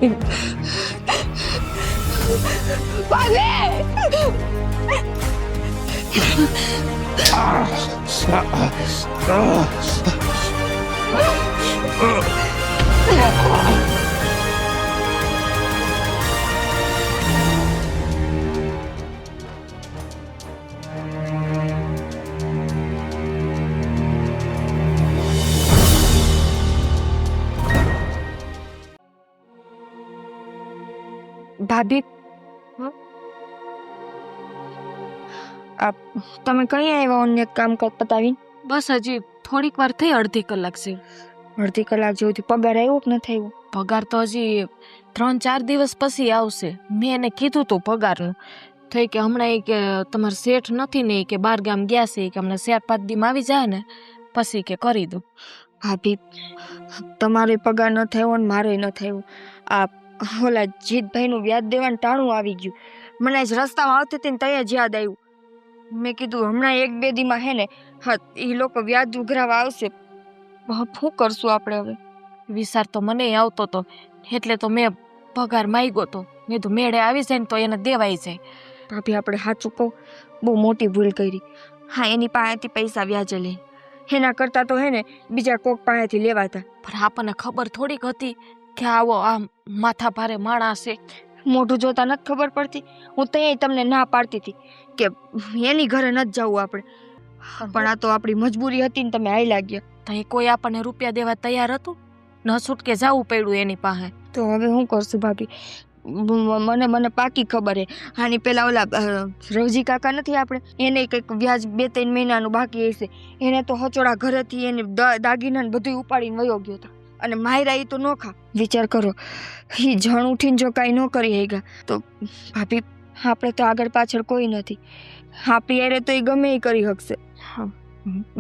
ભાભી તમે કઈ આવ્યા અન્ય કામ પતાવીને? બસ હજી થોડીક વાર થઈ, અડધી કલાક છે. અડધી કલાક જેવું પગાર આવ્યો કે નથી આવ્યો? પગાર તો હજી 3-4 દિવસ પછી આવશે. મેં એને કીધું તું પગારનું, થઈ કે હમણાં કે તમારે શેઠ નથી ને કે બાર ગામ ગયા છે, કે હમણાં 4-5 દીમાં આવી જાય ને પછી કે કરી દઉં. ભાભી તમારો પગાર ન થયો ને મારો ન થયો. આ ઓલા જીતભાઈનું વ્યાજ દેવાનું ટાણું આવી ગયું. મને આજ રસ્તામાં આવતી હતી ને ત્યાં જ યાદ આવ્યું. મેં કીધું હમણાં 1-2 દીમાં હે ને હા એ લોકો વ્યાજ ઉઘરાવા આવશે. શું કરશું આપણે હવે? વિચાર તો મને આવતો હતો, એટલે તો મેં પગાર માંગ્યો તો. મેં તો મેળે આવી જાય ને તો એને દેવાઈ જાય. ભાભી આપણે સાચું કહું, બહુ મોટી ભૂલ કરી. હા એની પાસેથી પૈસા વ્યાજે લે, એના કરતાં તો હે ને બીજા કોક પાસેથી લેવાતા. પણ આપણને ખબર થોડીક હતી કે આવો આ માથા ભારે માણસ છે. મોઢું જોતા નથી ખબર પડતી? હું ત્યાં તમને ના પાડતી હતી કે એની ઘરે નથી જવું આપણે, પણ આ તો આપણી મજબૂરી હતી ને તમે આયલા ગયા. તો એ કોઈ આપણને રૂપિયા દેવા તૈયાર હતું? ન છૂટકે જવું પડ્યું એની પાસે. તો હવે શું કરશું ભાભી? મને પાકી ખબર હે. આની પેલા ઓલા રવજી કાકા નથી આપણે, એને કંઈક વ્યાજ 2-3 મહિનાનું બાકી હશે. એને તો હચોડા ઘરેથી એને દાગીના બધું ઉપાડીને વયો ગયો હતો. અને માયરા એ તો નોખા. વિચાર કરો, એ જણ ઉઠીને જો કાંઈ ન કરી હેગા તો ભાભી આપણે તો આગળ પાછળ કોઈ નથી. આપણી યારે તો એ ગમે એ કરી શકશે.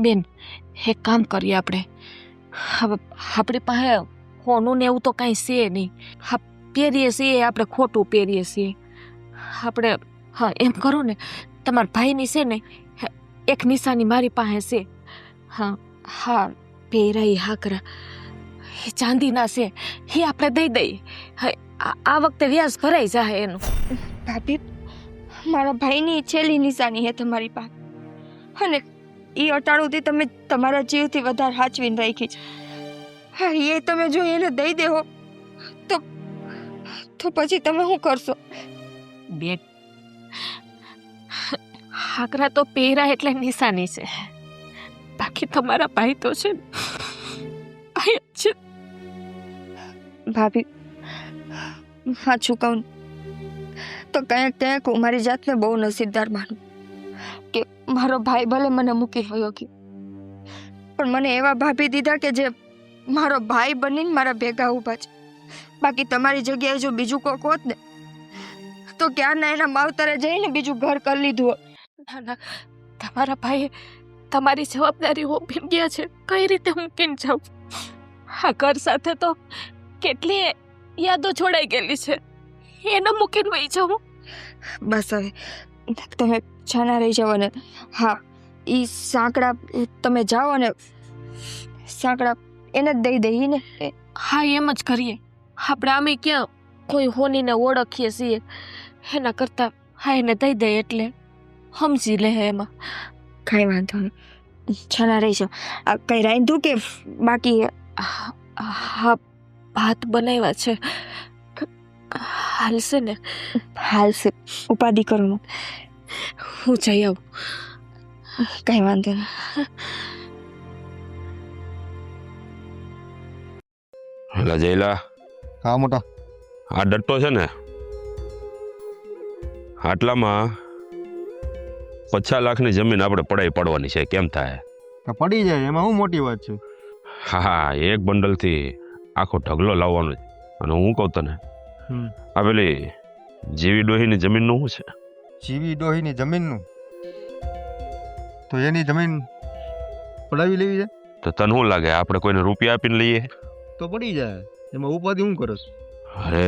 બેન એક કામ કરીએ આપણે. હવે આપણી પાસે હોનું ને એવું તો કાંઈ છે નહીં. પહેરીએ છીએ આપણે ખોટું પહેરીએ છીએ આપણે. હા એમ કરો ને, તમારા ભાઈની છે ને એક નિશાની મારી પાસે છે. હા હા પહેરાઈ હાકરા એ ચાંદીના છે, એ આપણે દઈ દઈએ. આ વખતે વ્યાજ ભરાઈ જાય એનું. ભાભી મારા ભાઈની છેલ્લી નિશાની હે તમારી પાસે, અને એ અટાળુંથી તમે તમારા જીવથી વધારે સાચવીને રાખી છે. હા એ તમે જો એને દઈ દેહો તો પછી તમે શું કરશો? બેન હાકરા તો પહેરા એટલે નિશાની છે, બાકી તમારા ભાઈ તો છે ભાઈ છે. ભાભી સાચું કહું તો ક્યાંક હું મારી જાતને બહુ નસીબદાર માનું કે મારો ભાઈ ભલે મને મૂકી ગયો ગયો, પણ મને એવા ભાભી દીધા કે જે મારો ભાઈ બનીને મારા ભેગા ઊભા છે. બાકી તમારી જગ્યાએ જો બીજું કોક હોત ને તો ક્યારના એના માવતરે જઈને બીજું ઘર કરી લીધું હોત. ના ના, તમારા ભાઈ તમારી જવાબદારી ઓપી ગયા છે, કઈ રીતે હું કેમ જાઉં? આ ઘર સાથે તો કેટલી યાદો જોડાઈ ગયેલી છે, એને મૂકીને વહી જાઉં? બસ હવે તમે છાના રહી જાઓ ને. હા એ સાંકડા તમે જાઓ ને સાંકડા એને જ દઈ દઈએ ને. હા એમ જ કરીએ આપણે. આમે ક્યાં કોઈ હોનીને ઓળખીએ છીએ, એના કરતાં હા એને દઈ દઈએ એટલે સમજી લે. એમાં કાંઈ વાંધો નહીં, છાના રહી જાઓ. આ કંઈ રાંધું કે બાકી? હા ભાત બનાવ્યા છે, હાલશે ને? હાલશે, ઉપાધિ કરું. હું જઈ આવું. કાંઈ વાંધો નહીં. હેલા જયલા. હા મોટા. આ ડટ્ટો છે ને, આટલામાં 50 લાખની જમીન આપણે પડાઈ પડવાની છે. કેમ થાય? પડી જાય એમાં શું મોટી વાત છે? હા એક બંડલથી આખો ઢગલો લાવવાનો છે. અને હું કહું તને, આ પેલી જીવી ડોહીની જમીનનું શું છે? જીવી ડોહીની જમીનનું તો એની જમીન પડાવી લેવી છે. તો તને શું લાગે આપણે કોઈને રૂપિયા આપીને લઈએ? તો પડી જાય, એમાં ઉપાધિ શું કરસ? અરે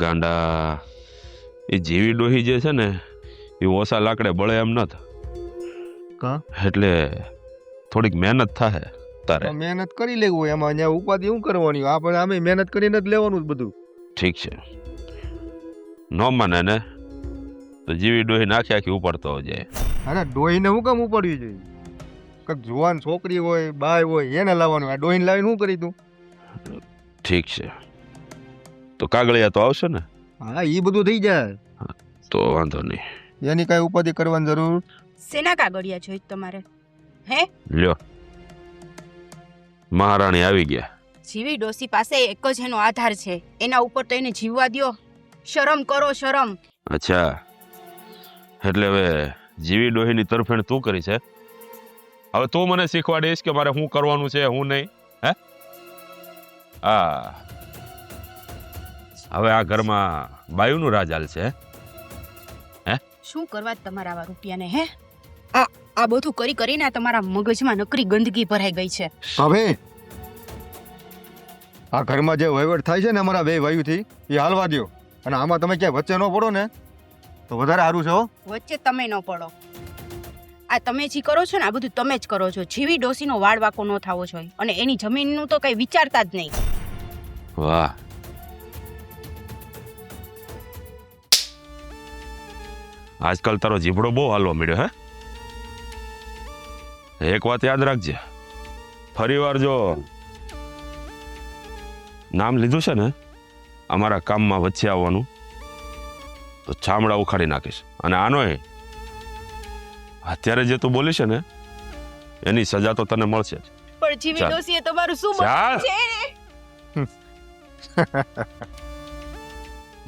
ગાંડા, એ જીવી ડોહી જે છે ને એ ઓછા લાકડે બળે એમ નથી. એટલે થોડીક મહેનત થાય તારે. મહેનત કરી લેવું એમાં, અહીંયા ઉપાધિ શું કરવાની? આપણે આમે મહેનત કરીને જ લેવાનું જ બધું. ઠીક છે, ન માને ને તો જીવી ડોહી નાખી આખી ઉપાડતો જાય. અરે ડોહીને હું કામ ઉપાડવી જોઈએ? કંઈક જુવાન છોકરી હોય બાય હોય એને લાવવાનું. આ ડોહીને લાવીને શું કરી તું? ઠીક છે, તો કાગળિયા તો આવશે ને? હા એ બધું થઈ જાય, તો વાંધો નહીં. એની કાંઈ ઉપાધિ કરવાની જરૂર. શેના કાગળિયા જોઈએ તમારે? હે? લ્યો, મહારાણી આવી ગયા. જીવી ડોસી પાસે એક જ એનો આધાર છે, એના ઉપર તો એને જીવવા દ્યો. શરમ કરો, શરમ. અચ્છા, એટલે હવે જીવી ડોહીની તરફેણ તું કરી છે? હવે તું મને શીખવાડીશ કે મારે શું કરવાનું છે હું નહીં? હે? હવે આ ઘરમાં બાયુનું રાજ હાલશે. શું કરવા તમારા આવા રૂપિયાને? હે? આ બધું કરી કરીને આ તમારા મગજમાં નકરી ગંદકી ભરાઈ ગઈ છે. હવે આ ઘરમાં જે વહીવટ થાય છે ને અમારા બે વાયુથી એ હાલવા દ્યો. અને આમાં તમે ક્યાંય વચ્ચે ન પડો ને તો વધારે સારું છે. હો, વચ્ચે તમે ન પડો. આ તમે જે કરો છો ને આ બધું તમે જ કરો છો. જીવી ડોસીનો વાળ વાકો ન થવો જોઈએ અને એની જમીનનું તો કઈ વિચારતા જ નહીં. વાહ, આજકાલ તારો જીભડો બહુ હાલવા મળ્યો. હે, એક વાત યાદ રાખજે, ફરી વાર જો નામ લીધું છે ને અમારા કામમાં વચ્ચે આવવાનું તો ચામડા ઉખાડી નાખીશ. અને આનોય અત્યારે જે તું બોલી છે ને એની સજા તો તને મળશે જ. પણ જીવી ચાલ. ડોસીએ તમારું શું ચાલ. બગાડ્યું છે?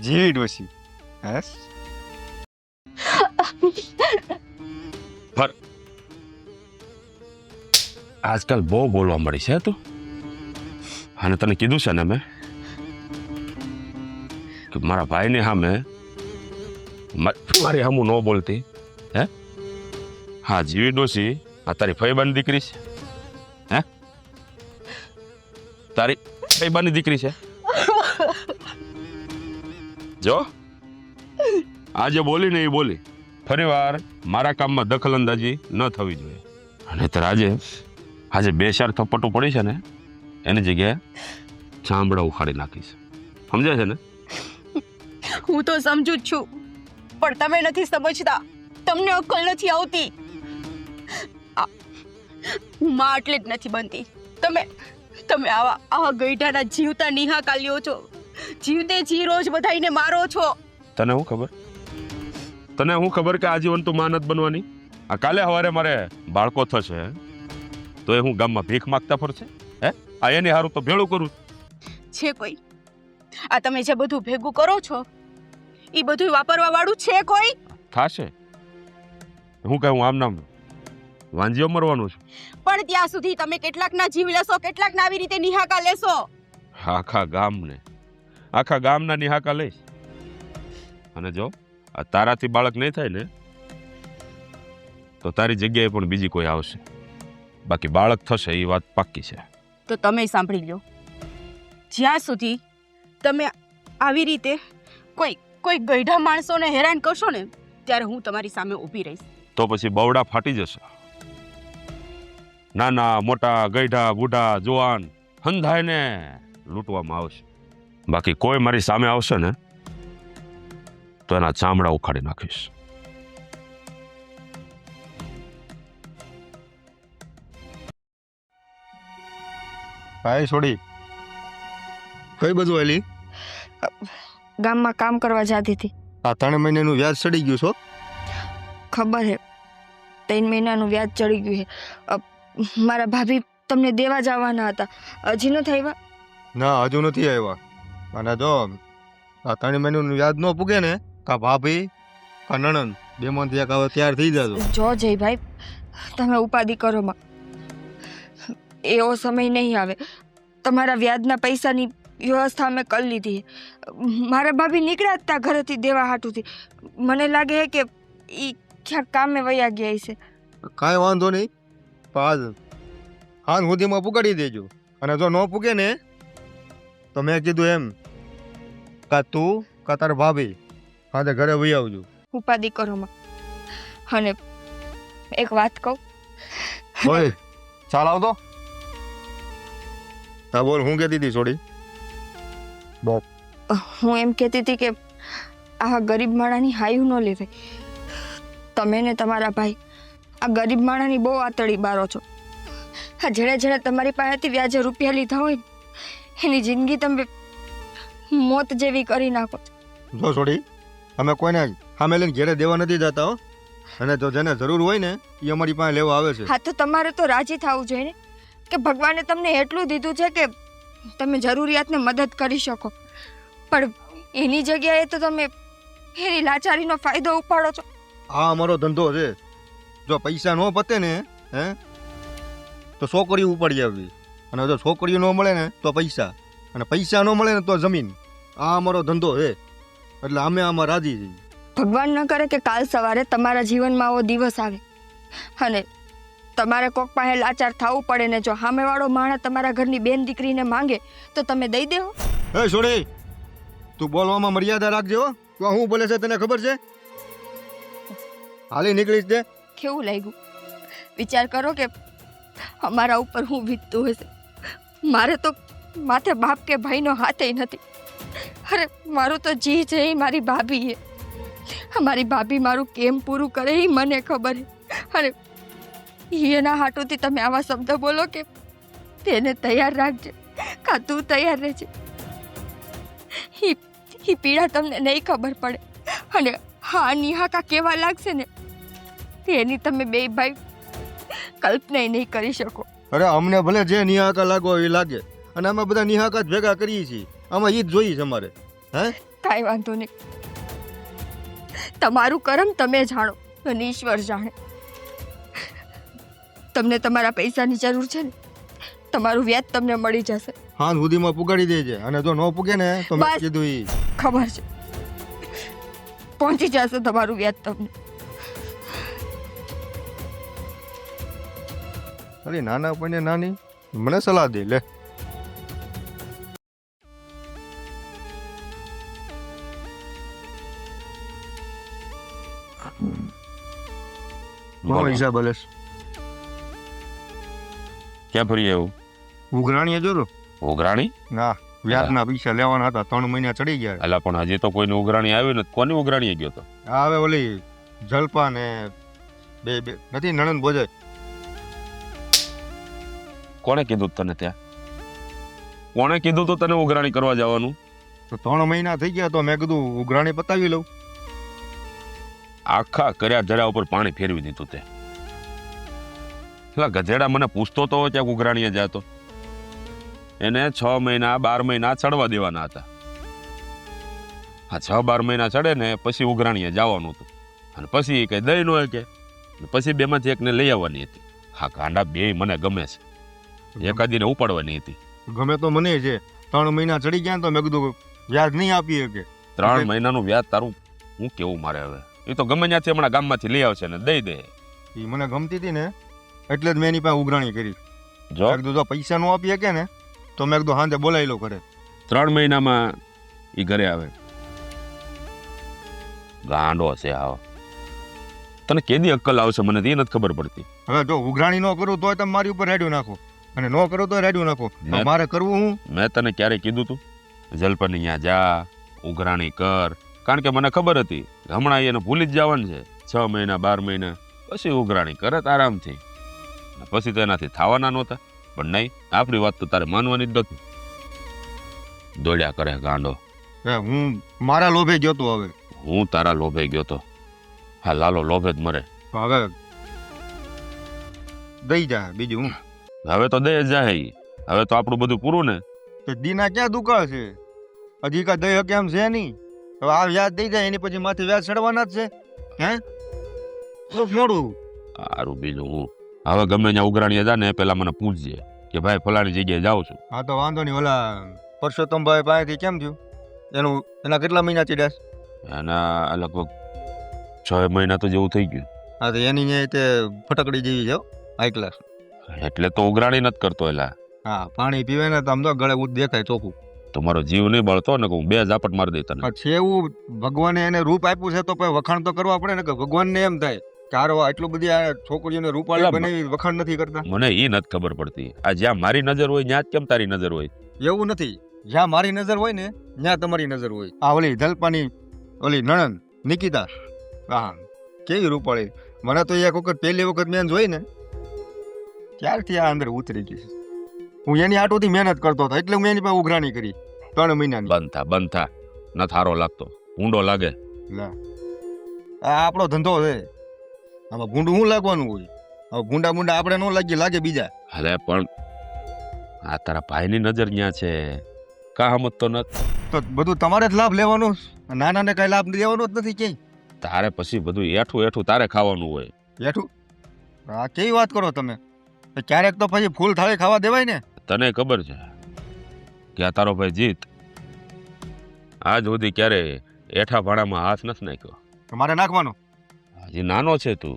જીવી ડોશી. હે, આજકાલ બહુ બોલવા મળી છે તું. અને તને કીધું છે ને મેં કે મારા ભાઈને સામે મારી સામું ન બોલતી. હે, હા, જીવી ડોશી આ તારી ફઈબાની દીકરી છે? હે, તારી ફઈબાની દીકરી છે? જો આજે બોલી ને એ બોલી, ફરી વાર મારા કામમાં દખલ અંદાજી ન થવી જોઈએ. અને ત્યારે આજે બે ચાર થપ્પટો પડી છે ને એની જગ્યાએ ચામડા ઉખાડી નાખીશ. સમજાય છે ને? હું તો સમજુ જ છું પણ તમે નથી સમજતા. તમને અક્કલ નથી આવતી. હું માં એટલે જ નથી બનતી. તમે આવા ગઈઢાના જીવતા નિહાકા લ્યો છો. જીવતે જી રોજ બધાઈને મારો છો. તને શું ખબર કે આજીવન તું માં નથી બનવાની? આ કાલે સવારે મારે બાળકો થશે તો એ હું ગામમાં ભીખ માંગતા ફરશે? હે, આ એની હારું તો ભેળું કરું છે કોઈ? આ તમે જે બધું ભેગું કરો છો એ બધું વાપરવા વાળું છે કોઈ? થાશે. હું કહું આમ નામ વાંજીઓ મરવાનું છું? પણ ત્યાં સુધી તમે કેટલાકના જીવ લેશો, કેટલાકના આવી રીતે નિહાકા લેશો. આખા ગામના નિહાકા લઈશ. અને જો આ તારાથી બાળક નહીં થાય ને તો તારી જગ્યાએ પણ બીજી કોઈ આવશે. બાકી બાળક થશે એ વાત પાક્કી છે. તો તમે સાંભળી લો, જ્યાં સુધી તમે આવી રીતે કોઈ ગઈઢા માણસોને હેરાન કરશો ને ત્યારે હું તમારી સામે ઊભી રહીશ. તો પછી બવડા ફાટી જશે. નાના મોટા ગઈઢા બુઢા જુવાન હંધાઈને લૂંટવામાં આવશે. બાકી કોઈ મારી સામે આવશે ને તો એના ચામડા ઉખાડી નાખીશ. ભાઈ છોડી કઈ બધું એલી? ગામમાં કામ કરવા જતી હતી. આ 3 મહિનાનું વ્યાજ ચડી ગયું છો? ખબર હે 3 મહિનાનું વ્યાજ ચડી ગયું છે. મારા ભાભી તમને દેવા જવાના હતા, હજી નથી આવ્યા? ના, હજુ નથી આવ્યા. અને જો આ 3 મહિનાનું વ્યાજ ન પૂગે ને કા ભાભી કા નણંદ બેમાંથી એક હવે તૈયાર થઈ જાજો. જો જયભાઈ, તમે ઉપાધિ કરો માં, એવો સમય નહીં આવે. તમારા વ્યાજના પૈસાની વ્યવસ્થા અમે કરી લીધી. મારા ભાભી નીકળ્યા હતા ઘરેથી દેવા હાટુથી. મને લાગે છે કે એ ક્યાંક કામે વયા ગયા છે. કાંઈ વાંધો નહીં, પણ હાલ સુધીમાં પુગાડી દેજો. અને જો ન પૂગે ને તો મેં કીધું એમ કા તું કા તાર ભાભી હાથે ઘરે વહી આવજો. ઉપાધિ કરો માં. અને એક વાત કહું, ઓય ચાલ આવતો. હા બોલ, હું કહેતી હતી છોડી? હું એમ કહેતી હતી કે આ ગરીબ માણાની હાયું ન લેવાય. તમે ને તમારા ભાઈ આ ગરીબ માણાની બહુ આતળી બારો છો. આ જેણે જેણે તમારી પાસેથી વ્યાજે રૂપિયા લીધા હોય ને, એની જિંદગી તમે મોત જેવી કરી નાખો છો. જો છોડી, અમે કોઈને સામે લઈને ઘેરે દેવા નથી જતા હો. અને જો જેને જરૂર હોય ને એ અમારી પાસે લેવા આવે છે. હા, તો તમારે તો રાજી થવું જોઈએ ને કે ભગવાને તમને એટલું દીધું છે કે તમે જરૂરિયાતને મદદ કરી શકો, પણ એની જગ્યાએ તો તમે એની લાચારીનો ફાયદો ઉપાડો છો. આ અમારો ધંધો છે. જો પૈસા ન પતે ને તો છોકરીઓ ઉપાડી આવી, અને જો છોકરીઓ ન મળે ને તો પૈસા, અને પૈસા ન મળે ને તો જમીન. આ અમારો ધંધો છે, એટલે અમે આમાં રાજી છીએ. ભગવાન ન કરે કે કાલ સવારે તમારા જીવનમાં આવો દિવસ આવે અને તમારે કોક પાસે લાચાર થવું પડે ને જો સામેવાળો માણસ તમારા ઘરની બેન દીકરીને માંગે તો તમે દઈ દેવો. હે છોડી, તું બોલવામાં મર્યાદા રાખજે હો. તું હું બોલે છે તને ખબર છે? હાલી નીકળીશ દે. કેવું લાગ્યું? વિચાર કરો કે અમારા ઉપર હું વીતતું હશે. મારે તો માથે બાપ કે ભાઈનો હાથે નથી. અરે મારું તો જી છે એ મારી ભાભી છે. મારી ભાભી મારું કેમ પૂરું કરે એ મને ખબર છે. અને એના હાટોથી તમે આવા શબ્દ બોલો કે તેને તૈયાર રાખજે, કા તું તૈયાર રહેજે. એ પીડા તમને નહીં ખબર પડે. અને હા, નિહાકા કેવા લાગશે ને એની તમે બે ભાઈ કલ્પના નહીં કરી શકો. અરે અમને ભલે જે નિહાકા લાગો એ લાગે, અને અમે બધા નિહાકા જ ભેગા કરીએ છીએ. આમાં ઈ જ જોઈએ છે અમારે. હે, કાંઈ વાંધો નહીં. તમારું કરમ તમે જાણો અને ઈશ્વર જાણે. તમને તમારા પૈસાની જરૂર છે ને, તમારું વ્યાજ તમને મળી જશે. હાથ સુધીમાં પુગાડી દેજે, અને જો ન પૂગે ને તો મેં બસ. કીધું ઈ. ખબર છે, પહોંચી જશે તમારું વ્યાજ તમને. અરે નાના પણ નાની મને સલાહ દે લે. બોલો. હિસાબ બલેસ ક્યાં ફરી આવ્યું? ઉઘરાણીએ જોરો ઉઘરાણી? ના, વ્યાજના પૈસા લેવાના હતા, 3 મહિના ચડી ગયા. અલા પણ હજી તો કોઈની ઉઘરાણી આવી નથી. કોની ઉઘરાણીએ ગયો તો? આ હવે ઓલી જલપા ને બે નથી નણંદ બોજે. કોણે કીધું તને ત્યાં? કોણે કીધું તો તને ઉઘરાણી કરવા જવાનું? તો 3 મહિના થઈ ગયા તો મેં કીધું ઉઘરાણી પતાવી લઉં. આખા કર્યા જરા ઉપર પાણી ફેરવી દીધું તે. પેલા ગધેડા મને પૂછતો તો ક્યાંક ઉઘરાણીએ જાતો. એને 6 મહિના 12 મહિના ચડવા દેવાના હતા. આ 6-12 મહિના ચડે ને પછી ઉઘરાણીએ જવાનું હતું. અને પછી એ કઈ દઈ ન કે પછી બેમાંથી એકને લઈ આવવાની હતી. હા, ગાંડા બે મને ગમે છે. એકાદીને ઉપાડવાની હતી. ગમે તો મને છે. 3 મહિના ચડી ગયા ને તો મેં કીધું વ્યાજ નહીં આપી શકે. 3 મહિનાનું વ્યાજ તારું હું કેવું મારે હવે? એ તો ગમે ત્યાંથી હમણાં ગામમાંથી લઈ આવશે ને દઈ દે. એ મને ગમતી હતી ને એટલે જ મેં એની પાસે ઉઘરાણી કરી. જો મેં કીધું જો પૈસા નો આપી શકે ને તો મેં કીધું હાંજે બોલાવી લો ઘરે. 3 મહિનામાં એ ઘરે આવે. ગાંડો છે આવો. તને કેદી અક્કલ આવશે મને તો એ નથી ખબર પડતી. હવે જો ઉઘરાણી ન કરું તોય તમે મારી ઉપર રેડિયો નાખો, અને ન કરો તો રેડિયો નાખો. તો મેં- મારે કરવું હું? મેં તને ક્યારે કીધું તું જલપન અહીંયા જા ઉઘરાણી કર? કારણ કે મને ખબર હતી હમણાં એને ભૂલી જ જવાનું છે. 6 મહિના 12 મહિના પછી ઉઘરાણી કરત આરામથી. પછી તો એનાથી થવાના નહોતા. પણ નહીં, આપણી વાત તો તારે માનવાની જ નથી. દોડ્યા કરે ગાંડો. હે, હું મારા લોભે ગયો તો. હવે હું તારા લોભે ગયો તો. હા, લાલો લોભે જ મરે. હવે દઈ જા બીજું હું. હવે તો દઈ જ જાય ઈ. હવે તો આપણું બધું પૂરું ને. તો દીના ક્યાં દુકાળ છે? હજી કા દઈ હકે એમ છે નહીં. હવે આ વ્યાજ દઈ જાય એની પછી માથે વ્યાજ ચડવાના જ છે. હે, તો મોડું. સારું બીજું હું. હવે ગમે ત્યાં ઉઘરાણીએ જા ને પેલા મને પૂછજે કે ભાઈ ફલાણી જગ્યાએ જાઉં છું. હા તો વાંધો નહીં. ઓલા પરસોત્તમભાઈ પાસેથી કેમ થયું? એના કેટલા મહિના ચડ્યા? એના લગભગ 6 મહિના તો જેવું થઈ ગયું. હા તો એની ન્યાય તે ફટકડી જેવી છે હાઈ ક્લાસ. એટલે તો ઉઘરાણી નથી કરતો. એલા હા, પાણી પીવે ને તો આમ તો ગળે ઉત દેખાય ચોખ્ખું. તમારો જીવ નહીં બળતો ને કે હું 2 ઝાપટ મારી દઈ તને. પણ છે એવું ભગવાને એને રૂપ આપ્યું છે તો પછી વખાણ તો કરવા પડે ને. કે ભગવાનને એમ થાય કે આરો આટલું બધી આ છોકરીઓને રૂપાળી બરાબર. બનાવી વખાણ નથી કરતા. મને એ નથી ખબર પડતી. આ જ્યાં મારી નજર હોય ત્યાં જ કેમ તારી નજર હોય? એવું નથી. જ્યાં મારી નજર હોય ને ત્યાં તમારી નજર હોય. આ ઓલી જલપાની ઓલી નણંદ નિકિતા, હા કેવી રૂપાળી. મને તો એક વખત પહેલી વખત મેં જોઈ ને ત્યારથી આ અંદર ઉતરી ગઈ છે. હું એની આટોથી મહેનત કરતો હતો એટલે હું એની પાસે ઉઘરાણી કરી 3 મહિનાની. બંધ થા ન થારો લાગતો, ઊંડો લાગે. લા, આ આપણો ધંધો છે, આમાં ભૂંડું શું લાગવાનું હોય? હવે ભૂંડા ભૂંડા આપણે ન લાગીએ, લાગે બીજા. અરે પણ આ તારા ભાઈની નજર ન્યા છે, કા સમજતો નથી? તો બધું તમારે જ લાભ લેવાનો, નાનાને કઈ લાભ દેવાનો જ નથી ક્યાંય. તારે પછી બધું એઠું તારે ખાવાનું હોય. બેઠું આ કેવી વાત કરો તમે? તો ક્યારેક તો પછી ફૂલ થાળી ખાવા દેવાય ને. તને ખબર છે કે આ તારો ભાઈ જીત આજ સુધી ક્યારે એઠા ભાણામાં હાથ નથી નાખ્યો. તમારે નાખવાનો. હજી નાનો છે તું,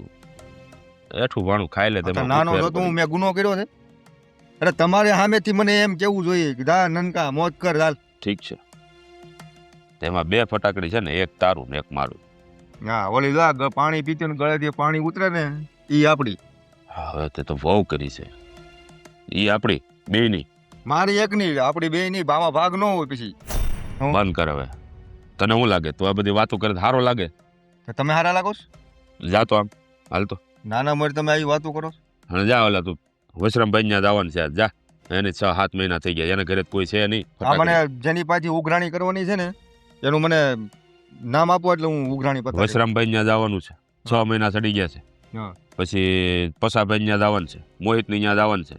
એઠું ભાણું ખાઈ લે. તો તેમાં નાનો ફેર છો તો પડી. મેં ગુનો કર્યો છે? અરે તમારે સામેથી મને એમ કેવું જોઈએ કે દા નનકા મોજ કર હાલ. ઠીક છે, તેમાં 2 ફટાકડી છે ને, એક તારું ને એક મારું. હા ઓલી લાગ પાણી પીતી ને ગળેથી પાણી ઉતરે ને ઈ આપડી. હવે તે તો બહુ કરી છે, ઈ આપણી બેયની. મારી એકની, આપડી બેયની. ભામાં ભાગ ન હોય પછી. બંધ કર હવે. તને શું લાગે, તું આ બધી વાતો કરે સારો લાગે? તો તમે હારા લાગો છો? જા તો આમ હાલ તો. નાના મોર તમે આવી વાતો કરો છો? અને જા ઓલા તું વશરામભાઈ ત્યાં જવાનું છે આજ, જા. એને 6-7 મહિના થઈ ગયા, એના ઘરે તો કોઈ છે નહીં. આ મને જેની પાછી ઉઘરાણી કરવાની છે ને એનું મને નામ આપો એટલે હું ઉઘરાણી પતાવી. વશરામભાઈ ત્યાં જવાનું છે, 6 મહિના ચડી ગયા છે. હા. પછી પસાભાઈ ત્યાં જવાનું છે, મોહિતની ત્યાં જવાનું છે.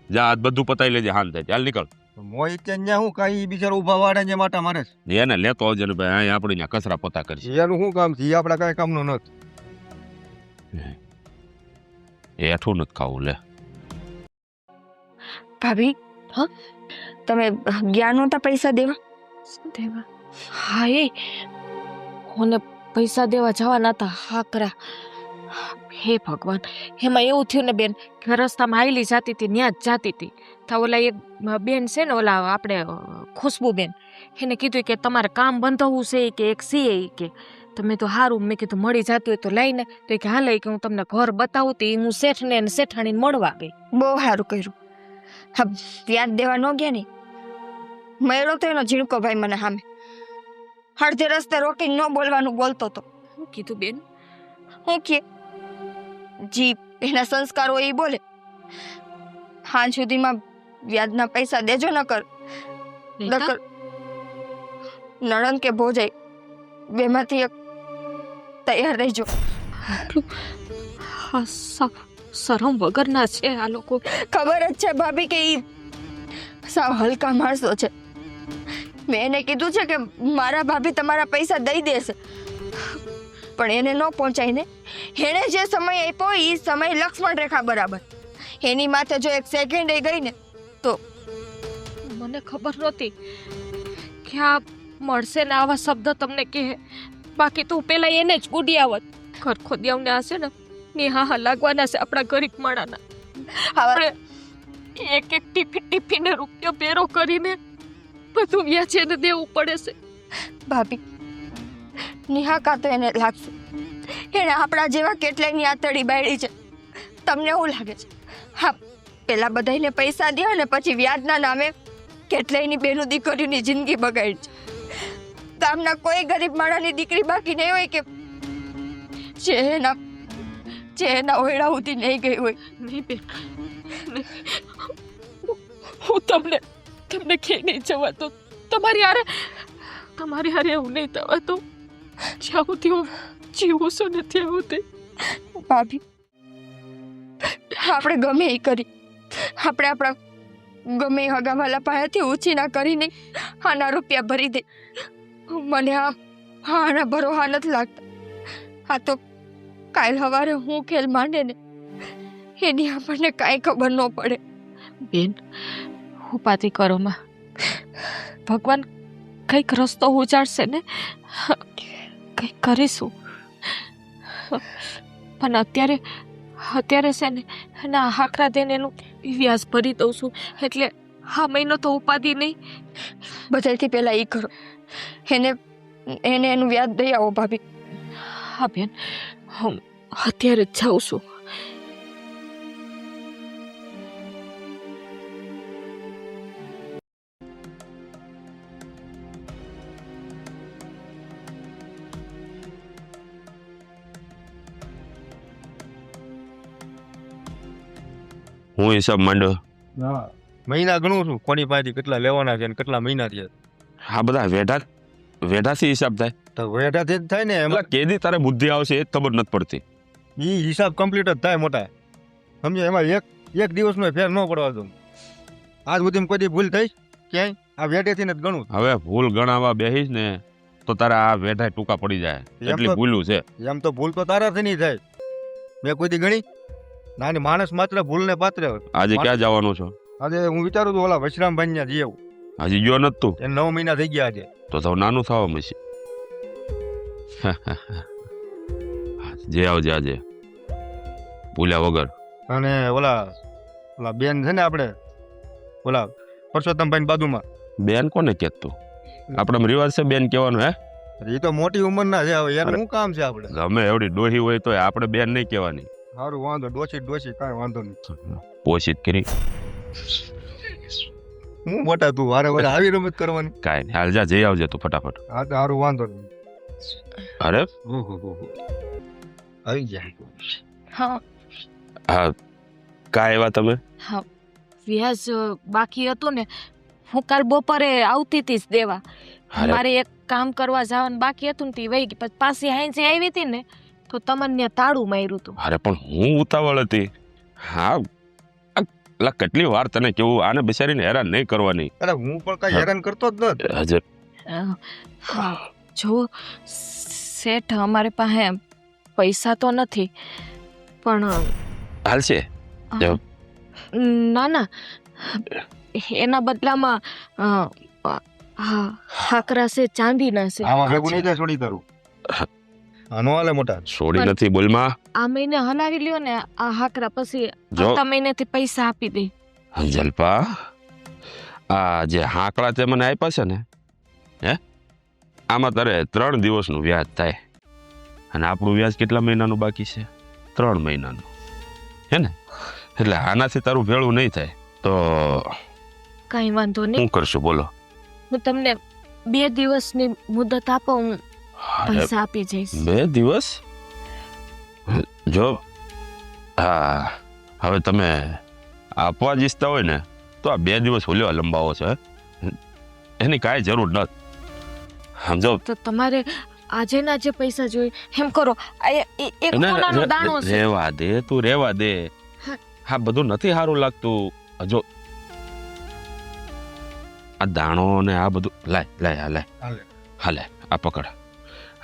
જા આજ બધું પતાવી લેજે, હાન થાય ચાલ નીકળ. મોહિત ત્યાં હું કાંઈ બિચારો ઉભા વાળા ને માટા મારે છે. એને લેતો આવજે ને ભાઈ, અહીં આપણે ત્યાં કચરા પોતા કરશે. એનું શું કામ છે? એ આપણા કાંઈ કામનો નથી. એઠું નથી ખાવું લે. ભાભી, હા? તમે ગયા નહોતા પૈસા દેવા? દેવા? હા, એ મને પૈસા દેવા જવાના હતા. હા કરા. હે ભગવાન, એમાં એવું થયું ને બેન કે રસ્તામાં હાઈલી જાતી હતી, ત્યાં જ જાતી હતી. તો ઓલા એક બેન છે ને, ઓલા આપણે ખુશ્બુ બેન, એને કીધું કે તમારે કામ બંધાવવું છે કે એક સીએ કે. તમે તો સારું, મેં કીધું મળી જતું હોય તો લઈને. તો કે હાલે કે હું તમને ઘર બતાવું. તો હું શેઠને અને શેઠાણીને મળવા ગઈ. બહુ સારું કર્યું. હા, વ્યાજ દેવા ન ગયા નહીં. મળ્યો તો એનો ઝીણકો ભાઈ મને સામે અડધે રસ્તે રોકીને ન બોલવાનું બોલતો હતો. શું કીધું બેન? હું કે જી એના સંસ્કાર હોય એ બોલે. હાં સુધીમાં વ્યાજના પૈસા દેજો નકર નણંદ કે ભોજાઈ બેમાંથી એક તૈયાર રહેજો. હા, શરમ વગરના છે આ લોકો. ખબર જ છે ભાભી કે ઈ સાવ હલકા માણસો છે. મેં એને કીધું છે કે મારા ભાભી તમારા પૈસા દઈ દેશે, પણ એને ન પહોંચાઈને એણે જે સમય આપ્યો એ સમય લક્ષ્મણ રેખા બરાબર. એની માથે જો એક સેકન્ડ ગઈ ને તો મને ખબર નહોતી કે આ મળશે ને આવા શબ્દ તમને કહે. બાકી તો પેલા એને જ ગુડી આવત. ઘર ખોદિયાઓને આ છે ને નિહા લાગવાના છે આપણા ગરીબ માણાના. આપણે એક ટીપીને રૂપિયો પેરો કરીને બધું વ્યાજે ને દેવું પડે છે. ભાભી, નિહાકા તો એને લાગશે એને આપણા જેવા કેટલાયની આતડી બાળી છે. તમને શું લાગે છે? હા, પેલા બધાને પૈસા દે અને પછી વ્યાજના નામે કેટલાયની બેનું દીકરીની જિંદગી બગાડી છે. ગામના કોઈ ગરીબ માણસની દીકરી બાકી નહીં હોય કે જે એના ઓયડા સુધી નહીં ગઈ હોય. નહીં બેન, હું તમને કે નહીં જવા તો તમારી હારે એવું નહીં થવા તો જ્યાં સુધી હું જીવું છું ને ત્યાં સુધી. ભાભી, આપણે ગમે એ કરી, આપણે આપણા ગમે એ હગાવાલા પાસેથી ઉછીના કરીને આના રૂપિયા ભરી દે. મને આના ભરોસા નથી લાગતા. આ તો કાલ સવારે હું ખેલ માંડે ને એની આપણને કાંઈ ખબર ન પડે. બેન, ઉપાધિ કરો માં, ભગવાન કંઈક રસ્તો ઉજાડશે ને, કંઈક કરીશું. પણ અત્યારે છે ને એના હાકરા દઈને એનું વ્યાજ ભરી દઉં છું. એટલે હા મહિનો તો ઉપાધિ નહીં. બધાથી પહેલા એ કરો, એને એનું વ્યાજ દઈ આવો ભાભી. હા બેન, હું અત્યારે જ જાઉં છું. હું હિસાબ માંડ્યો. મહિના ગણું છું કોની પાસેથી કેટલા લેવાના છે ને કેટલા મહિના થયા. આ બધા વેઢાથી હિસાબ થાય. તો વેઠાથી જ થાય ને એમાં. એટલે કેદી તારે બુદ્ધિ આવશે એ જ ખબર નથી પડતી. ઈ હિસાબ કમ્પ્લીટ જ થાય મોટા. સમજો એમાં એક દિવસનો ફેર ન પડવા દઉં. આજ સુધી કોઈ દી ભૂલ થઈ ક્યાંય આ વેઠેથી જ ગણું. હવે ભૂલ ગણાવવા બેહીશ ને તો તારા આ વેઢા ટૂંકા પડી જાય એટલી ભૂલું છે. એમ તો ભૂલ તો તારાથી નહીં થાય. મેં કોઈ દી ગણી નાની માણસ માત્ર ભૂલને પાત્ર. આજે ક્યાં જવાનું છો? આજે હું વિચારું છું ઓલા વશરામભાઈ ત્યાં જઈ આવું. હજી ગયો નથી તું? એને 9 મહિના થઈ ગયા આજે. તો નાનું થવા મળશે. જે આવજે આજે ભૂલ્યા વગર. અને ઓલા બેન છે ને આપણે ઓલા પરસોત્તમભાઈ બાજુમાં. બેન કોને કહેતું? આપણે રિવાજ છે બેન કહેવાનું? હે, એ તો મોટી ઉંમરના છે. હવે એનું શું કામ છે આપણે? ગમે એવડી ડોહી હોય તો આપણે બેન નહીં કહેવાની. સારું વાંધો ડોસી કાંઈ વાંધો નહીં. પોષિત કરી હું મોટા તું વારે વારે આવી રમત કરવાની. કાંઈ નહીં, હાલ જા જઈ આવજે તું ફટાફટ. હા તો સારું વાંધો નહીં. અરે આવી જાય. હા હા, કાંઈ એવા તમે? હા, વ્યાજ બાકી હતું ને, હું કાલ બપોરે આવતી હતી જ દેવા. અરે મારે એક કામ કરવા જવાનું બાકી હતું ને તે વહી ગઈ. પછી પાછી હાંજે આવી હતી ને તો તમને તાળું માર્યું હતું. અરે પણ હું ઉતાવળ હતી. હા, એટલે કેટલી વાર તને કેવું આને બિચારીને હેરાન નહીં કરવાની. અરે હું પણ કઈ હેરાન કરતો જ નથી. હજર હા, જો શેઠ અમારી પાસે પૈસા તો નથી પણ હાલશે. ના એના બદલામાં હાકરા છે, ચાંદીના છે. આમાં ભેગું નહીં થાય છોડી તારું. આનો હાલે મોટા. છોડી નથી બોલમાં. આ મહિને હલાવી લ્યો ને આ હાકરા, પછી જો આવતા મહિનેથી પૈસા આપી દે. જલપા, આ જે હાંકડા તે મને આપ્યા છે ને, હે, આમાં તારે 3 દિવસનું વ્યાજ થાય. અને આપણું વ્યાજ કેટલા મહિનાનું બાકી છે? 3 મહિનાનું, હે ને? એટલે આનાથી તારું ભેળું નહીં થાય. તો કઈ વાંધો નહીં, શું કરશું બોલો? હું તમને 2 દિવસની મુદત આપો, હું પૈસા આપી જઈશ. 2 દિવસ? જો હા, હવે તમે આપવા જ ઈચ્છતા હોય ને તો આ 2 દિવસ ઓલ્યો લંબાવો છે, એની કાંઈ જરૂર નથી. સમજો તો તમારે આજેના જે પૈસા જોઈએ એમ કરો. આ એક સોનાનો દાણો છે. રેવા દે, તું રેવા દે. હા, બધું નથી સારું લાગતું. જો આ દાણો ને આ બધું લાય હાલે આ પકડ.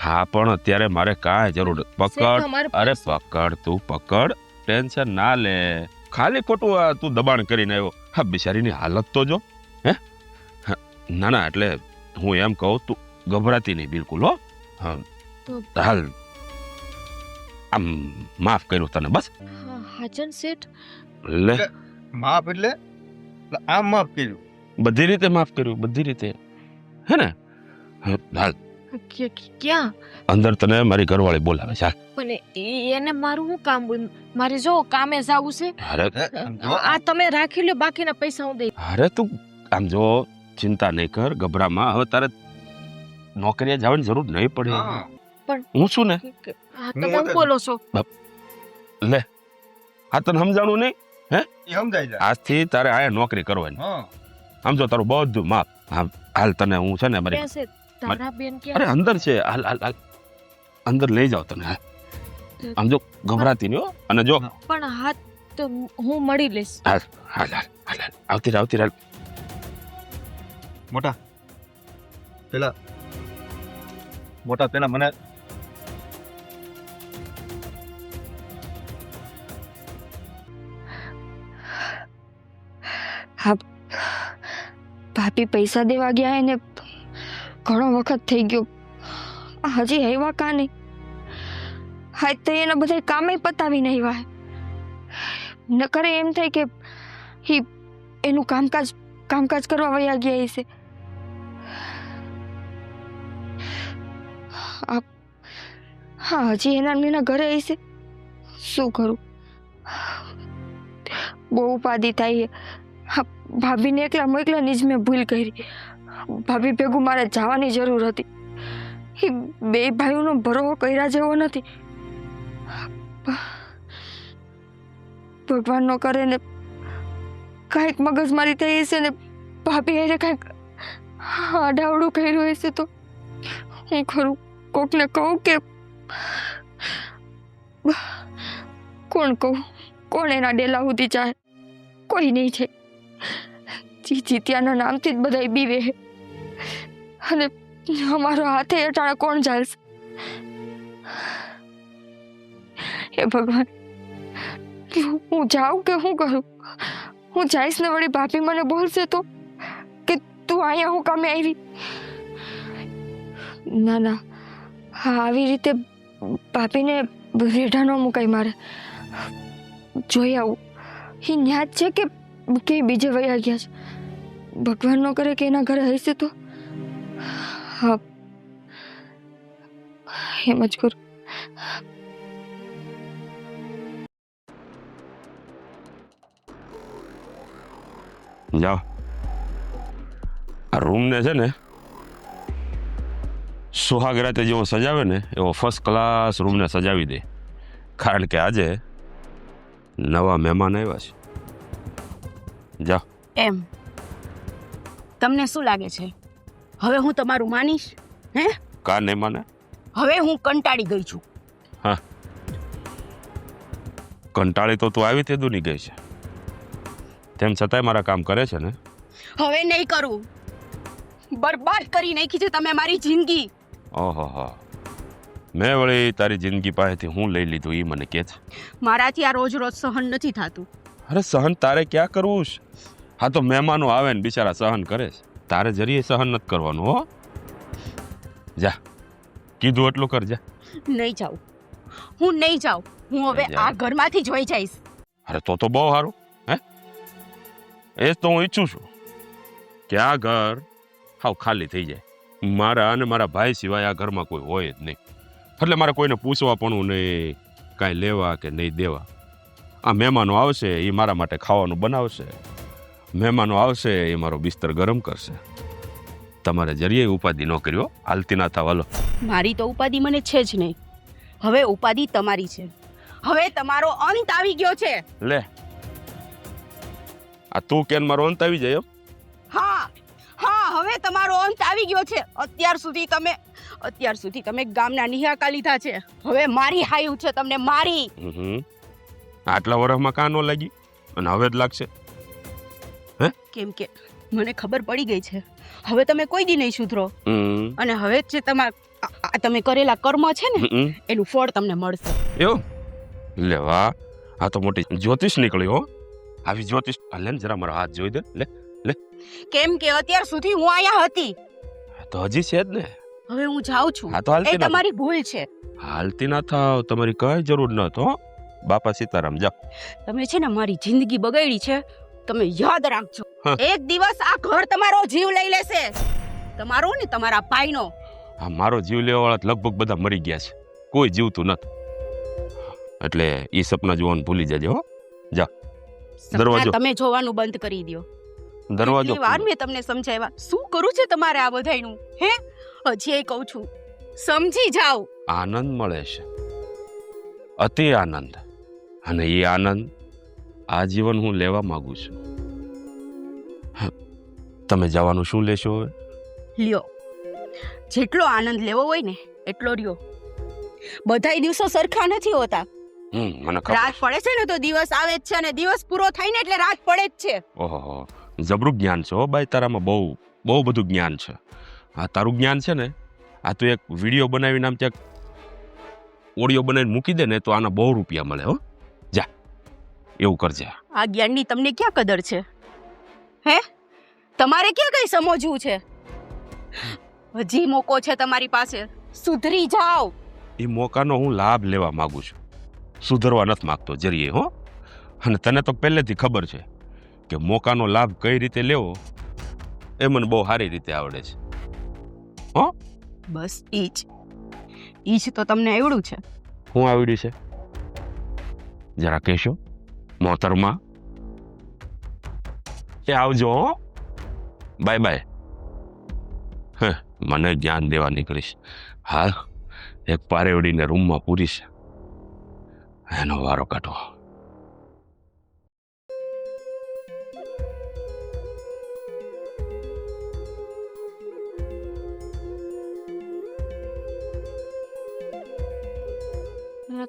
હા, પણ અત્યારે મારે કાંઈ જરૂર નથી. પકડ, અરે પકડ, તું પકડ, ટેન્શન ના લે. ખાલી ખોટું આ તું દબાણ કરીને આવ્યો. હા, બિચારીની હાલત તો જો. હે, ના એટલે હું એમ કહું, તું ગભરાતી નહીં બિલકુલ. હો, હા, હાલ આમ માફ કર્યું તને, બસ. હાજન શેઠ, લે, માફ એટલે આમ માફ કર્યું. બધી રીતે માફ કર્યું, બધી રીતે, હે ને? હાલ ક્યાં? અંદર તને મારી ઘરવાળી બોલાવે છે. પણ એને મારું શું કામ? મારે જો કામે જવું છે. અરે આ તમે રાખી લ્યો, બાકીના પૈસા હું દઈ. અરે તું આમ જો, ચિંતા નહીં કર, ગભરામાં. હવે તારે નોકરીએ જવાની જરૂર નહીં પડે. પણ હું છું ને. તમે શું બોલો છો? લે, આ તને સમજાણું નહીં? હે, એ સમજાય જાય. આજથી તારે આયા નોકરી કરવાની. હા, સમજો, તારું બધું માફ. હાલ તને હું છે ને મારી, ક્યાં છે તારા બેન? અરે ક્યાં? અંદર છે. હાલ હાલ હાલ, અંદર લઈ જાઓ તને. હાલ, આમ જો, ગભરાતી નહીં હો. અને જો, પણ હાથ તો હું મળી લઈશ. હાલ હાલ હાલ હાલ, આવતી રાલ. મોટા પેલા મને ભાભી પૈસા દેવા ગયા એને ઘણો વખત થઈ ગયો. હજી આવ્યા કા નહીં? હા, તો એના બધા કામે પતાવીને આવ્યા. ન કરે એમ થાય કે એનું કામકાજ કરવા વયા ગયા હશે. હા, હજી એના ઘરે હશે. શું કરું? બહુ ઉપાધિ થાય. હા, ભાભીને એકલા મોકલાની જ મેં ભૂલ કરી. ભાભી ભેગું મારે જવાની જરૂર હતી. એ 2 ભાઈઓનો ભરોસો કર્યા જેવો નથી. ભગવાન નો કરે ને કાંઈક મગજમારી થઈ હશે ને ભાભી એને કાંઈક આડાવડું કર્યું હશે તો હું ખરું કોકને કહું કે કોણ કહું? કોણ એના ડેલા સુધી ચાહે? કોઈ નહીં છે. જીત્યાના નામથી જ બધા બીવે છે અને અમારો હાથે અટાણે કોણ ચાલશે? હે ભગવાન, હું જાઉં કે હું કરું? હું જઈશ ને વળી ભાભી મને બોલશે તો કે તું અહીંયા હું કામે આવી? ના ના, હા આવી રીતે ભાભીને રેઢા ન મુકાય મારે. જોઈ આવું એ ન્યા જ છે કે કે બીજે વયા ગયા છે. ભગવાન ન કરે કે એના ઘરે હશે તો. હા એમ જ કરું. જાઓ, આ રૂમને છે ને સુહાગ રાતે જેવો સજાવે ને એવો ફર્સ્ટ ક્લાસ રૂમને સજાવી દે, કારણ કે આજે નવા મહેમાન આવ્યા છે. જાઓ. એમ તમને શું લાગે છે હવે હું તમારું માનીશ? હે? કા નહીં માને? હવે હું કંટાળી ગઈ છું. કંટાળી તો તું આવી તે દુની ગઈ છે, તેમ છતાંય મારા કામ કરે છે ને. હવે નહીં કરું. બરબાદ કરી નાખી છે તમે મારી જિંદગી. ઓહો હો, મેં વળી તારી જિંદગી પાસેથી હું લઈ લીધું એ મને કહે છે. મારાથી આ રોજ રોજ સહન નથી થતું. અરે સહન તારે ક્યાં કરવું છે? હા તો મહેમાનો આવે ને બિચારા સહન કરે છે, તારે જરીએ સહન નથી કરવાનું. હો જા, કીધું એટલું કર. જા. નહીં જાઉં, હું નહીં જાઉં. હું હવે જા. આ ઘરમાંથી જોઈ જઈશ. અરે તો બહુ સારું. હે, એ જ તો હું ઈચ્છું છું કે આ ઘર હાવ ખાલી થઈ જાય. મારા અને મારા ભાઈ સિવાય આ ઘરમાં કોઈ હોય જ નહીં, એટલે મારે કોઈને પૂછવા પણ નહીં, કાંઈ લેવા કે નહીં દેવા. આ મહેમાનો આવશે એ મારા માટે ખાવાનું બનાવશે, મહેમાનો આવશે એ મારો બિસ્તર ગરમ કરશે. તમારે જરીએ ઉપાધિ ન કર્યો, હાલતી ના થાવ. હાલો. મારી તો ઉપાધિ મને છે જ નહીં. હવે ઉપાધિ તમારી છે. હવે તમારો અંત આવી ગયો છે. લે, આ તું કેન મારો અંત આવી જાય એમ? હા હા, હવે તમારો અંત આવી ગયો છે. અત્યાર સુધી તમે ગામના નિહાકા લીધા છે. હવે મારી હાયું છે તમને, મારી. આટલા વર્ષમાં કાં ન લાગી અને હવે જ લાગશે? કેમ કે મને ખબર પડી ગઈ છે હવે તમે કોઈ દી નહીં સુધરો. અને હવે જે તમે કરેલા કર્મ છે ને એનું ફળ તમને મળશે. એવું? લે વાહ, આ તો મોટી જ્યોતિષ નીકળી. હો, આવી જ્યોતિષ. લે ને જરા મારો હાથ જોઈ દે. લે લે. કેમ કે અત્યાર સુધી હું અહીંયા હતી. તો હજી છે જ ને. હવે હું જાઉં છું. હા તો હાલતી એ ના તમારી ભૂલ છે. હાલતી ના થાવ, તમારી કઈ જરૂર ન તો. બાપા સીતારામ. જાઓ. તમે છે ને મારી જિંદગી બગાડી છે, તમે યાદ રાખજો. એક દિવસ આ ઘર તમારો જીવ લઈ લેશે. તમારો ને તમારા ભાઈનો. આ મારો જીવ લેવા વાળા લગભગ બધા મરી ગયા છે, કોઈ જીવતું નથી. એટલે ઈ સપના જોવાનું ભૂલી જજો. હો, જા. દરવાજો. તમે જોવાનું બંધ કરી દો. દરવાજો. કેટલી વાર મેં તમને સમજાવ્યા. શું કરું છે તમારે આ બધાયનું? હે, હજી એ કહું છું, સમજી જાઓ. આનંદ મળે છે, અતિ આનંદ, અને એ આનંદ આ જીવન હું લેવા માંગુ છું. તમે જવાનું શું લેશો હવે? લ્યો, જેટલો આનંદ લેવો હોય ને એટલો લ્યો. બધાય દિવસો સરખા નથી હોતા. મને ખબર. રાત પડે છે ને તો દિવસ આવે જ છે, અને દિવસ પૂરો થાય ને એટલે રાત પડે જ છે. ઓહો, જબરું જ્ઞાન છે હો બાઈ તારામાં. બહુ બહુ બધું જ્ઞાન છે. આ તારું જ્ઞાન છે ને, આ તું એક વિડીયો બનાવીને આમ ક્યાંક ઓડિયો બનાવીને મૂકી દે ને તો આના બહુ રૂપિયા મળે. હો, જા, એવું કરજે. આ જ્ઞાનની તમને ક્યાં કદર છે? હે, તમારે ક્યાં કઈ સમજવું છે? હજી મોકો છે તમારી પાસે, સુધરી જાઓ. એ મોકાનો હું લાભ લેવા માંગુ છું, સુધરવા નથી માગતો જરીએ. હો, અને તને તો પહેલેથી ખબર છે કે મોકાનો લાભ કઈ રીતે લેવો એ મને બહુ સારી રીતે આવડે છે. હો, બસ ઈ જ તો તમને આવડું છે. હું આવડ્યું છે જરા કહેશો મોહતરમા? એ આવજો. હો, બાય બાય. મને જ્ઞાન દેવા નીકળીશ. હા, એક પારેવડીને રૂમમાં પૂરીશ, એનો વારો કાઢો.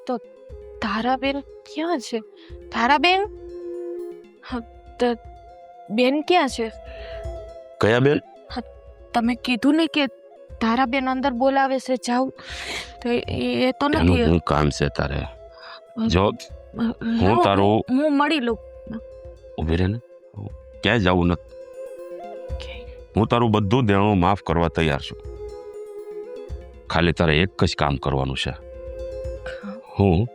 તો તારાબેન ક્યાં છે? તારાબેન? હા, બેન ક્યાં છે? કયા બેન? તમે કીધું ને કે તારાબેન અંદર બોલાવે છે, જાઉં તો એ તો એનું નથી. શું કામ છે તારે? જો હું તારું હું મળી લઉં. ઊભી રહે ને, ક્યાંય જવું નથી. હું તારું બધું દેણું માફ કરવા તૈયાર છું. ખાલી તારે એક જ કામ કરવાનું છે. હું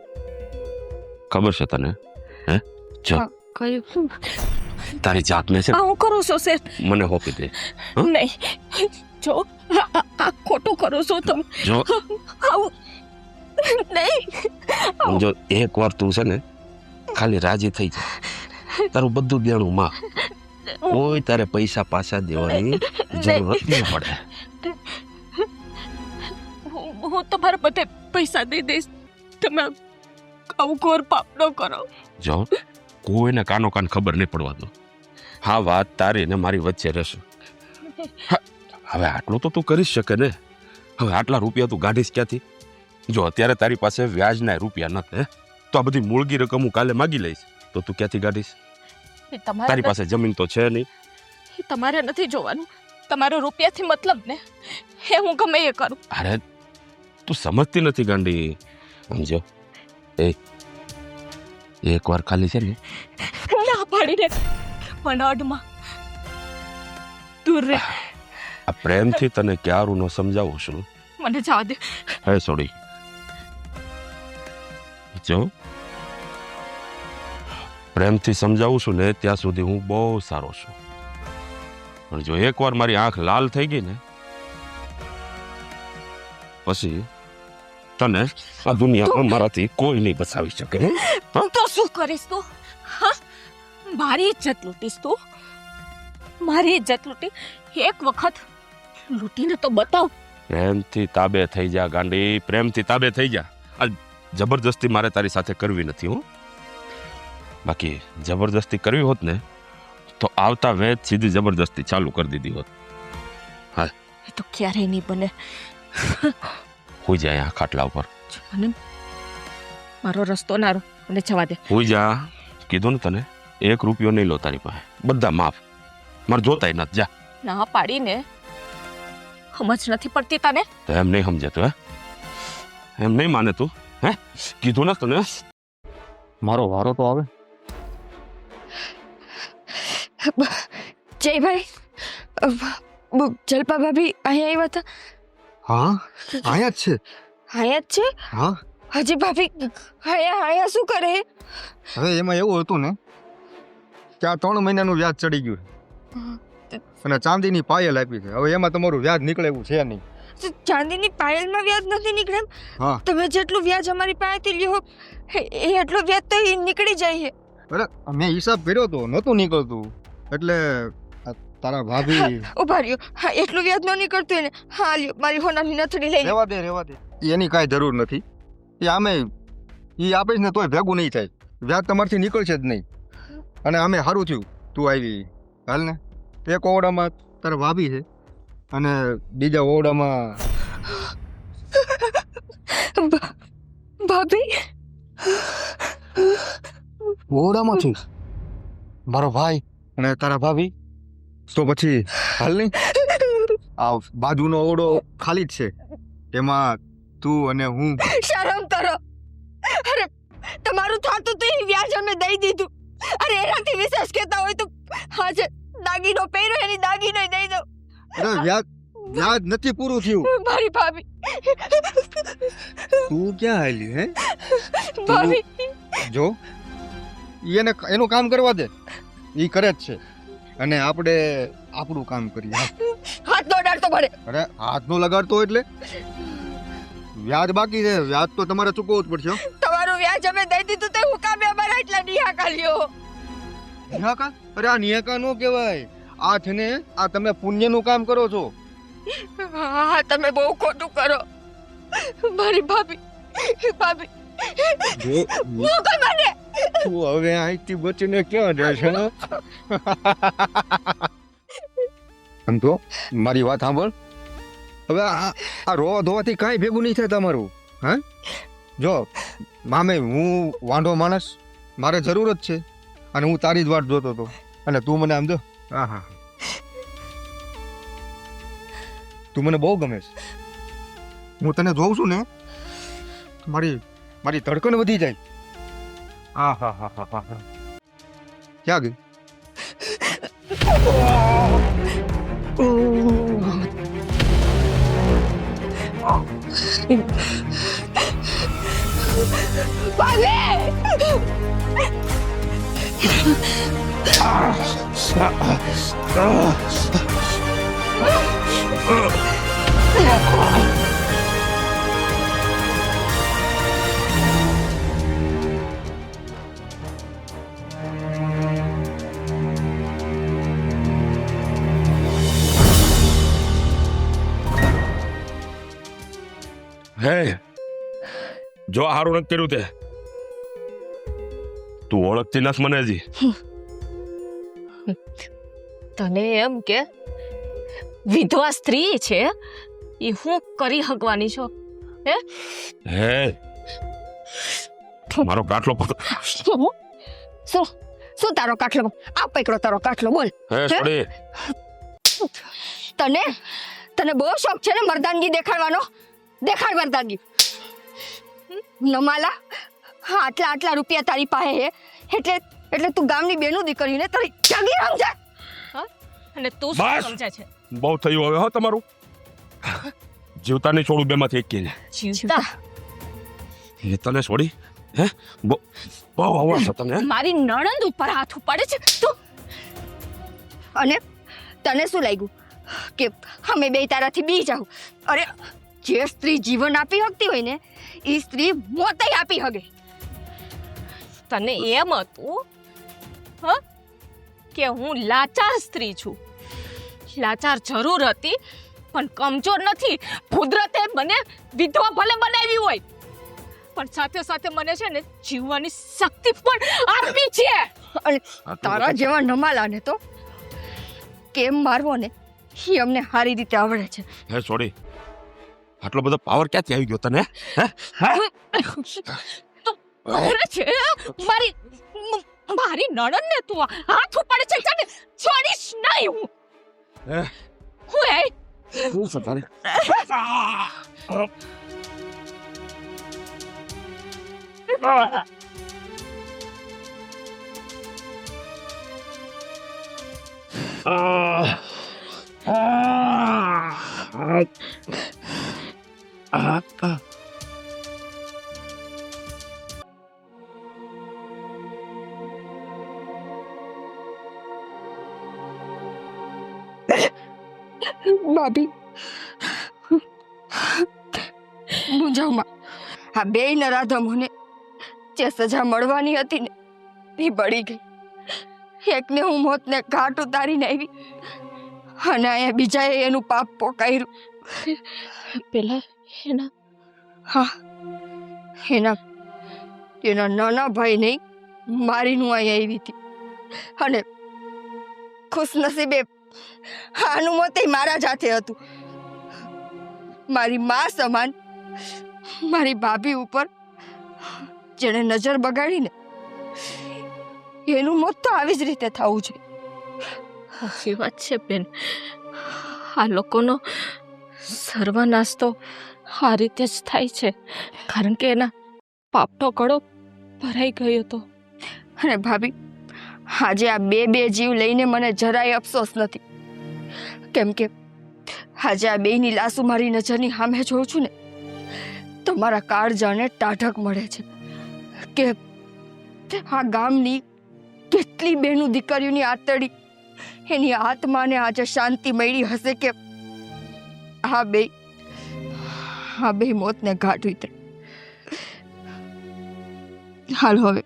ખબર છે તને? હે જો કયું? તારી જાતને છે હું કરું છું શેઠ? મને હોપી દે. નહીં, જો આ ખોટું કરો છો તમે. જો આવું નહીં. જો એક વાર તું છે ને ખાલી રાજી થઈ જા, તારું બધું દેણું માફ. કોઈ તારે પૈસા પાછા દેવાની જરૂરત નહીં પડે. હું તમારા બધે પૈસા દઈ દઈશ. તમે આવું ઘોર પાપ ન કરો. જો કોઈને કાનો કાન ખબર નહીં પડવા દો. હા, વાત તારી ને મારી વચ્ચે રહેશે. હવે આટલું તો તું કરી શકે ને. હવે આટલા રૂપિયા તું ગાઢીશ ક્યાંથી? જો અત્યારે તારી પાસે વ્યાજના રૂપિયા નથી, તો આ બધી મૂળગી રકમ હું કાલે માગી લઈશ તો તું ક્યાંથી ગાઢીશ? તારી પાસે જમીન તો છે નહીં. તમારે નથી જોવાનું. તમારો રૂપિયાથી મતલબ ને, એ હું ગમે એ કરું. અરે તું સમજતી નથી ગાંડી. સમજો એક વાર ખાલી છે ને ના પાડીને પણ અડમાં દૂર રહે. આ પ્રેમથી તને ક્યારું ન સમજાવું છું. મને જવા દે. હે સોડી, જો પ્રેમથી સમજાવું છું ને ત્યાં સુધી હું બહુ સારો છું. પણ જો એકવાર મારી આંખ લાલ થઈ ગઈ ને પછી તને આ દુનિયામાં મારાથી કોઈ નહીં બચાવી શકે. તો શું કરીશ તું? હા, મારી ઇજ્જત લૂંટીશ તું? મારી ઇજ્જત લૂંટી? એક વખત લૂંટીને તો બતાવ. પ્રેમથી તાબે થઈ જા ગાંડી, પ્રેમથી તાબે થઈ જા. આ જબરદસ્તી મારે તારી સાથે કરવી નથી. હું બાકી જબરદસ્તી કરવી હોત ને તો આવતા વેત સીધી જબરદસ્તી ચાલુ કરી દીધી હોત. એ તો ક્યારેય નહીં બને. હુઈ જા અહીંયા ખાટલા ઉપર. અને મારો રસ્તો ના રો અને જવા દે. હુઈ જા, કીધું ને તને. 1 રૂપિયો નહીં લો તારી પાસે, બધા માફ. મારે જોતાય નથી. જા. ના પાડીને સમજ નથી પડતી તને? તો એમ નહીં સમજે તું? એમ નહીં માને તું? હે કીધું ને તને. મારો વારો તો આવે. જયભાઈ, જલપા ભાભી અહીંયા આવ્યા હતા? હા, અહીંયા જ છે. અહીંયા જ છે? હા, હજી ભાભી અહીંયા શું કરે? હવે એમાં એવું હતું ને કે આ 3 મહિનાનું વ્યાજ ચડી ગયું અને ચાંદીની પાયલ આપી છે. હવે એમાં તમારું વ્યાજ નીકળે એવું છે નહીં. ચાંદીની પાયલમાં વ્યાજ નથી નીકળે? હા, તમે જેટલું વ્યાજ અમારી પાસેથી લ્યો એ એટલું વ્યાજ તો એ નીકળી જાય છે. અરે મેં હિસાબ કર્યો તો નહોતું નીકળતું એટલે આ તારા ભાભી. ઉભા રહ્યો. હા, એટલું વ્યાજ ન નીકળતું એને. હા લ્યો, મારી હોનાની નથડી લઈ લો. રહેવા દે. એની કાંઈ જરૂર નથી. એ આમે એ આપીશ ને તોય ભેગું નહીં થાય. વ્યાજ તમારથી નીકળશે જ નહીં. અને અમે સારું થયું તું આવી. હાલ ને, એક ઓરડામાં તારા ભાભી છે અને બીજા ઓરડામાં ભાભી ઓરડામાં છું મારો ભાઈ અને તારા ભાભી. તો પછી હાલ નહીં, આ બાજુનો ઓરડો ખાલી જ છે. એમાં તું અને હું. શરમ કરો. અરે તમારું થાતું તો એ વ્યાજ અમે દઈ દીધું. અરે એનાથી વિશેષ કહેતા હોય તો આજે દાગીનો પહેર્યો એની દાગીનો દઈ દો. અરે વ્યાજ નથી પૂરું થયું. મારી ભાભી. તું ક્યાં હાલી? હે ભાભી જો એને એનું કામ કરવા દે. એ કરે જ છે અને આપણે આપણું કામ કરીએ. હાથ નો ડાળતો પડે. અરે હાથ નો લગાડતો એટલે વ્યાજ બાકી છે. વ્યાજ તો તમારે ચૂકવવું જ પડશે. તમારું વ્યાજ અમે દઈ દીધું તો હું કામે અમારા એટલા નિહાકા લ્યો. નિહાકા? અરે આ નિહાકા નો કહેવાય. આ છે ને, આ તમે પુણ્યનું કામ કરો છો. હા, તમે બહુ ખોટું કરો. મારી ભાભી મોકલ મને. તું હવે અહીંથી બચીને ક્યાં જશે? સમજો મારી વાત સાંભળ. હવે આ રોવા ધોવાથી કાંઈ ભેગું નહીં થાય તમારું. હા, જો મામે હું વાંઢો માણસ, મારે જરૂર જ છે અને હું તારી જ વાટ જોતો હતો અને તું મને આમ જો હા હા તું મને બહુ ગમે છે. હું તને જોઉં છું ને મારી મારી ધડકન વધી જાય. હા હા હા હા હા હા ક્યાં ગઈ? હે જો હારું નથી કર્યું તે. તું ઓળખતી નથી મને હજી. તને એમ કે વિધવા સ્ત્રી છે એ હું કરી હકવાની છો? હે મારો કાટલો શું શું તારો કાટલો? આ પકડો તારો કાટલો, બોલ. હે છોડી. તને તને બહુ શોખ છે ને મર્દાનગી દેખાડવાનો? દેખાડ મર્દાનગી. નમાલા, આટલા આટલા રૂપિયા તારી પાસે હે એટલે એટલે તું ગામની બેનું દીકરીને તારી જાગી સમજા. અને તું બસ. શું સમજે છે? બહુ થયું હવે હો તમારું. જીવતા નહીં છોડું બેમાંથી એક ને. જીવતા એ તને છોડી હે બહુ અવાજ છે તને. મારી નણંદ ઉપર હાથ ઉપાડે છે તું. અને તને શું લાગ્યું કે અમે બે તારાથી બી જાવ? અરે જે સ્ત્રી જીવન આપી શકતી હોય ને એ સ્ત્રી મોતય આપી હગે. તને એમ હતું કે હું લાચાર સ્ત્રી છું? લાચાર જરૂર હતી પણ કમજોર નથી. કુદરતે મને વિધવા ભલે બનાવી હોય પણ સાથે સાથે મને છે ને જીવવાની શક્તિ પણ આપી છે. અને તારા જેવા નમાલાને તો કેમ મારવો ને એ અમને સારી રીતે આવડે છે. હે છોડી આટલો બધો પાવર ક્યાંથી આવી ગયો તને? હે તું અરે છે મારી નણંદને તું હાથ ઉપાડે છે. તને છોડીશ નહીં હું. હે હું એ શું છે તારે? ભાભી મુંજાવમાં આ બે નરાધમોને જે સજા મળવાની હતી ને એ બળી ગઈ. એકને હું મોતને ઘાટ ઉતારીને આવી અને અહીંયા બીજાએ એનું પાપ પોકાયું. પેલા એના હા એના એના નાના ભાઈ નહીં મારીનું અહીંયા આવી હતી અને ખુશનસીબે આનું મોતે મારા જ હાથે હતું. મારી મા સમાન મારી ભાભી ઉપર જેણે નજર બગાડીને એનું મોત તો આવી જ રીતે થવું જોઈએ. સાચી વાત છે બેન. આ લોકોનો સર્વનાશ તો આ રીતે જ થાય છે કારણ કે એના પાપનો કડો ભરાઈ ગયો હતો. અને ભાભી આજે આ બે જીવ લઈને મને જરાય અફસોસ નથી કેમ કે આજે આ બેની લાશો મારી નજરની સામે જોઉં છું ને તો મારા કાળજાને ટાઢક મળે છે કે આ ગામની કેટલી બેનું દીકરીઓની આતડી એની આત્માને આજે શાંતિ મળી હશે કે આ બે મોતને ઘાટ ઉતરે. હાલ હવે